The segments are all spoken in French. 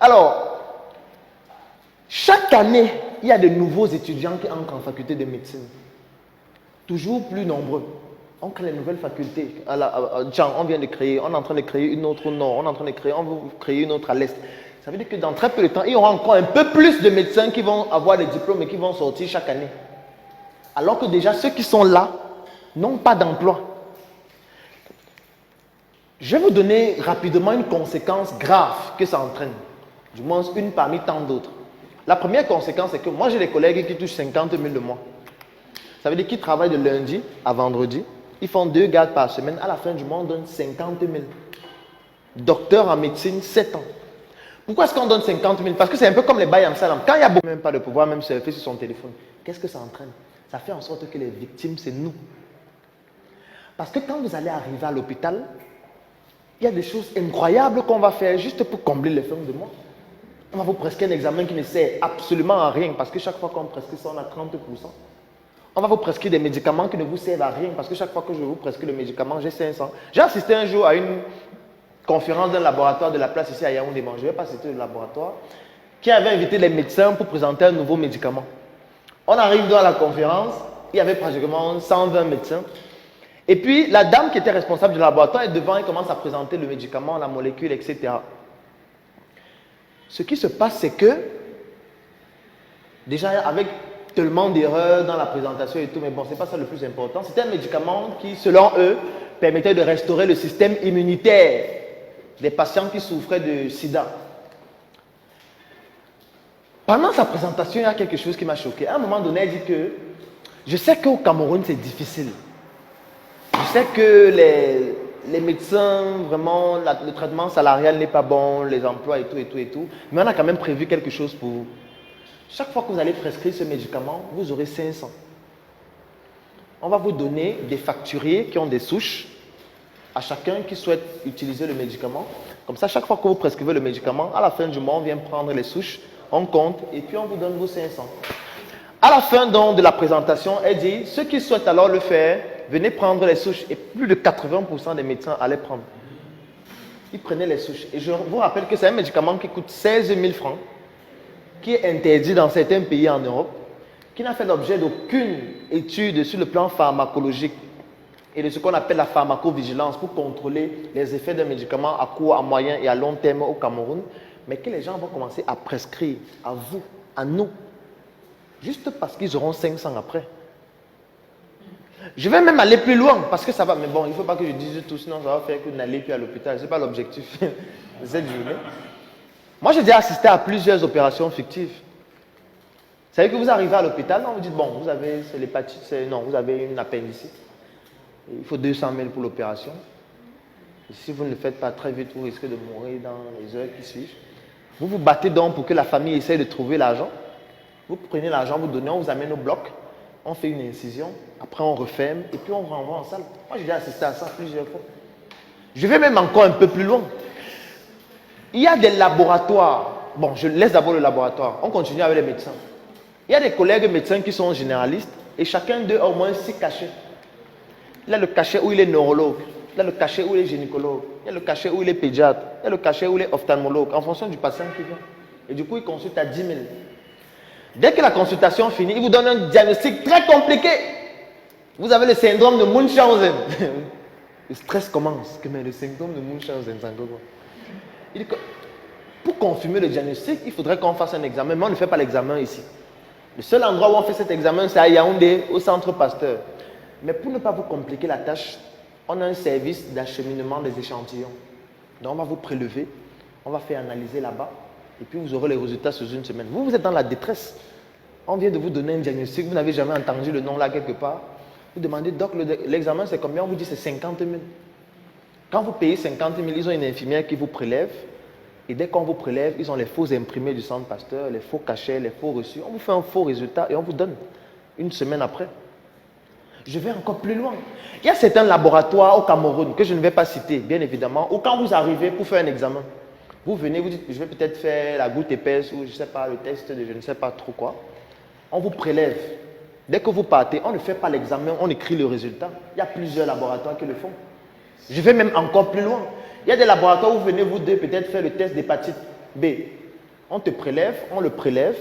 Alors, chaque année, il y a de nouveaux étudiants qui entrent en faculté de médecine. Toujours plus nombreux. On crée de nouvelles facultés. On vient de créer, on est en train de créer une autre au nord, on est en train de créer, on veut créer une autre à l'est. Ça veut dire que dans très peu de temps, il y aura encore un peu plus de médecins qui vont avoir des diplômes et qui vont sortir chaque année. Alors que déjà, ceux qui sont là n'ont pas d'emploi. Je vais vous donner rapidement une conséquence grave que ça entraîne. Du moins, une parmi tant d'autres. La première conséquence, c'est que moi, j'ai des collègues qui touchent 50 000 le mois. Ça veut dire qu'ils travaillent de lundi à vendredi. Ils font 2 gardes par semaine. À la fin du mois, on donne 50 000. Docteur en médecine, 7 ans. Pourquoi est-ce qu'on donne 50 000? Parce que c'est un peu comme les bails en salam. Quand il n'y a même pas de pouvoir même surfer sur son téléphone, qu'est-ce que ça entraîne? Ça fait en sorte que les victimes, c'est nous. Parce que quand vous allez arriver à l'hôpital, il y a des choses incroyables qu'on va faire juste pour combler les fins de mois. On va vous prescrire un examen qui ne sert absolument à rien parce que chaque fois qu'on prescrit ça, on a 30%. On va vous prescrire des médicaments qui ne vous servent à rien parce que chaque fois que je vous prescris le médicament, j'ai 500. J'ai assisté un jour à une conférence d'un laboratoire de la place ici à Yaoundé, je ne vais pas citer le laboratoire, qui avait invité les médecins pour présenter un nouveau médicament. On arrive dans la conférence, il y avait pratiquement 120 médecins. Et puis, la dame qui était responsable du laboratoire est devant et commence à présenter le médicament, la molécule, etc. Ce qui se passe, c'est que, déjà avec tellement d'erreurs dans la présentation et tout, mais bon, ce n'est pas ça le plus important. C'était un médicament qui, selon eux, permettait de restaurer le système immunitaire des patients qui souffraient de sida. Pendant sa présentation, il y a quelque chose qui m'a choqué. À un moment donné, elle dit que je sais qu'au Cameroun, c'est difficile. Je sais que les médecins, vraiment, le traitement salarial n'est pas bon, les emplois et tout. Mais on a quand même prévu quelque chose pour vous. Chaque fois que vous allez prescrire ce médicament, vous aurez 500. On va vous donner des facturiers qui ont des souches à chacun qui souhaite utiliser le médicament. Comme ça, chaque fois que vous prescrivez le médicament, à la fin du mois, on vient prendre les souches, on compte et puis on vous donne vos 500. À la fin donc de la présentation, elle dit, ceux qui souhaitent alors le faire, venez prendre les souches. Et plus de 80% des médecins allaient prendre. Ils prenaient les souches. Et je vous rappelle que c'est un médicament qui coûte 16 000 francs, qui est interdit dans certains pays en Europe, qui n'a fait l'objet d'aucune étude sur le plan pharmacologique et de ce qu'on appelle la pharmacovigilance pour contrôler les effets d'un médicament à court, à moyen et à long terme au Cameroun, mais que les gens vont commencer à prescrire à vous, à nous, juste parce qu'ils auront 500 après. Je vais même aller plus loin, parce que ça va, mais bon, il ne faut pas que je dise tout, sinon ça va faire que vous n'allez plus à l'hôpital. Ce n'est pas l'objectif de cette journée. Moi, j'ai déjà assisté à plusieurs opérations fictives. Vous savez que vous arrivez à l'hôpital, on vous dit, bon, vous avez l'hépatite, non, vous avez une appendicite. Il faut 200 000 pour l'opération. Si vous ne le faites pas très vite, vous risquez de mourir dans les heures qui suivent. Vous vous battez donc pour que la famille essaye de trouver l'argent. Vous prenez l'argent, vous donnez, on vous amène au bloc, on fait une incision, après on referme et puis on vous renvoie en salle. Moi, j'ai déjà assisté à ça plusieurs fois. Je vais même encore un peu plus loin. Il y a des laboratoires. Bon, je laisse d'abord le laboratoire. On continue avec les médecins. Il y a des collègues médecins qui sont généralistes et chacun d'eux a au moins 6 cachets. Il a le cachet où il est neurologue, il a le cachet où il est gynécologue, il a le cachet où il est pédiatre, il a le cachet où il est ophtalmologue, en fonction du patient qui vient. Et du coup, il consulte à 10 000. Dès que la consultation finit, il vous donne un diagnostic très compliqué. Vous avez le syndrome de Munchausen. Le stress commence. Mais le syndrome de Munchausen, c'est encore quoi? Il dit que pour confirmer le diagnostic, il faudrait qu'on fasse un examen, mais on ne fait pas l'examen ici. Le seul endroit où on fait cet examen, c'est à Yaoundé, au centre Pasteur. Mais pour ne pas vous compliquer la tâche, on a un service d'acheminement des échantillons. Donc on va vous prélever, on va faire analyser là-bas, et puis vous aurez les résultats sous une semaine. Vous êtes dans la détresse. On vient de vous donner un diagnostic, vous n'avez jamais entendu le nom là quelque part. Vous demandez, doc, l'examen c'est combien? On vous dit c'est 50 000. Quand vous payez 50 000, ils ont une infirmière qui vous prélève. Et dès qu'on vous prélève, ils ont les faux imprimés du centre Pasteur, les faux cachets, les faux reçus. On vous fait un faux résultat et on vous donne une semaine après. Je vais encore plus loin. Il y a certains laboratoires au Cameroun que je ne vais pas citer, bien évidemment, où quand vous arrivez pour faire un examen, vous venez, vous dites, je vais peut-être faire la goutte épaisse ou je ne sais pas, le test de je ne sais pas trop quoi. On vous prélève. Dès que vous partez, on ne fait pas l'examen, on écrit le résultat. Il y a plusieurs laboratoires qui le font. Je vais même encore plus loin. Il y a des laboratoires où vous venez, vous deux, peut-être faire le test d'hépatite B. On te prélève, on le prélève.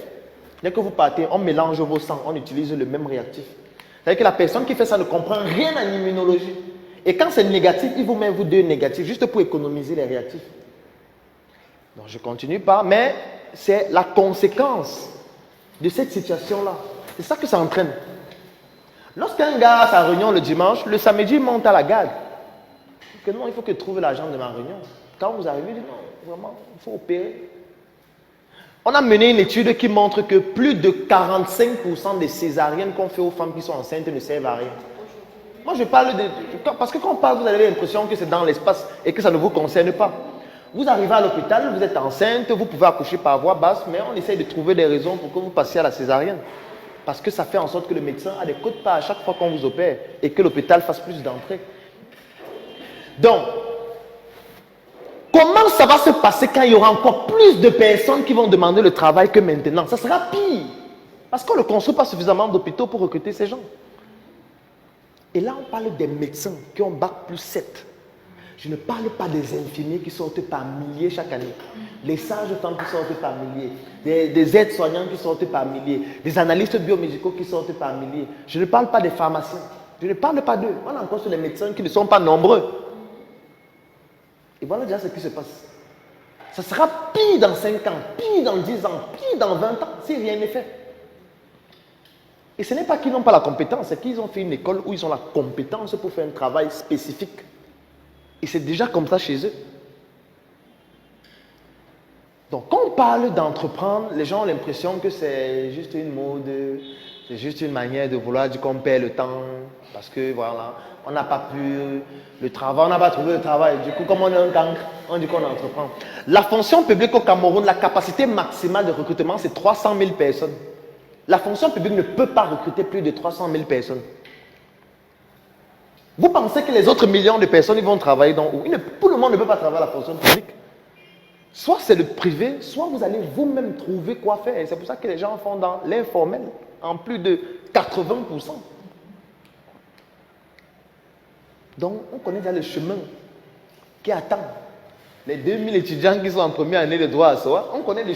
Dès que vous partez, on mélange vos sangs, on utilise le même réactif. C'est-à-dire que la personne qui fait ça ne comprend rien en immunologie. Et quand c'est négatif, il vous met vous deux négatifs, juste pour économiser les réactifs. Donc je ne continue pas, mais c'est la conséquence de cette situation-là. C'est ça que ça entraîne. Lorsqu'un gars a sa réunion le dimanche, le samedi, il monte à la gare. Que non, il faut que je trouve l'argent de ma réunion. Quand vous arrivez, il dit non, vraiment, il faut opérer. On a mené une étude qui montre que plus de 45% des césariennes qu'on fait aux femmes qui sont enceintes ne servent à rien. Moi, je parle de... Parce que quand on parle, vous avez l'impression que c'est dans l'espace et que ça ne vous concerne pas. Vous arrivez à l'hôpital, vous êtes enceinte, vous pouvez accoucher par voie basse, mais on essaye de trouver des raisons pour que vous passiez à la césarienne. Parce que ça fait en sorte que le médecin a des codes pas à chaque fois qu'on vous opère et que l'hôpital fasse plus d'entrées. Donc, comment ça va se passer quand il y aura encore plus de personnes qui vont demander le travail que maintenant? Ça sera pire. Parce qu'on ne construit pas suffisamment d'hôpitaux pour recruter ces gens. Et là, on parle des médecins qui ont bac plus 7. Je ne parle pas des infirmiers qui sortent par milliers chaque année. Les sages-femmes qui sortent par milliers. Des aides-soignants qui sortent par milliers. Des analystes biomédicaux qui sortent par milliers. Je ne parle pas des pharmaciens. Je ne parle pas d'eux. On a encore sur les médecins qui ne sont pas nombreux. Et voilà déjà ce qui se passe. Ça sera pire dans 5 ans, pire dans 10 ans, pire dans 20 ans, si rien n'est fait. Et ce n'est pas qu'ils n'ont pas la compétence, c'est qu'ils ont fait une école où ils ont la compétence pour faire un travail spécifique. Et c'est déjà comme ça chez eux. Donc quand on parle d'entreprendre, les gens ont l'impression que c'est juste une mode, c'est juste une manière de vouloir dire qu'on perd le temps, parce que voilà, on n'a pas pu le travail, on n'a pas trouvé le travail. Du coup, comme on est un cancre, on dit qu'on entreprend. La fonction publique au Cameroun, la capacité maximale de recrutement, c'est 300 000 personnes. La fonction publique ne peut pas recruter plus de 300 000 personnes. Vous pensez que les autres millions de personnes, ils vont travailler dans où? Tout le monde ne peut pas travailler à la fonction publique. Soit c'est le privé, soit vous allez vous-même trouver quoi faire. Et c'est pour ça que les gens font dans l'informel, en plus de 80%. Donc, on connaît déjà le chemin qui attend. Les 2000 étudiants qui sont en première année de droit à soi, on connaît le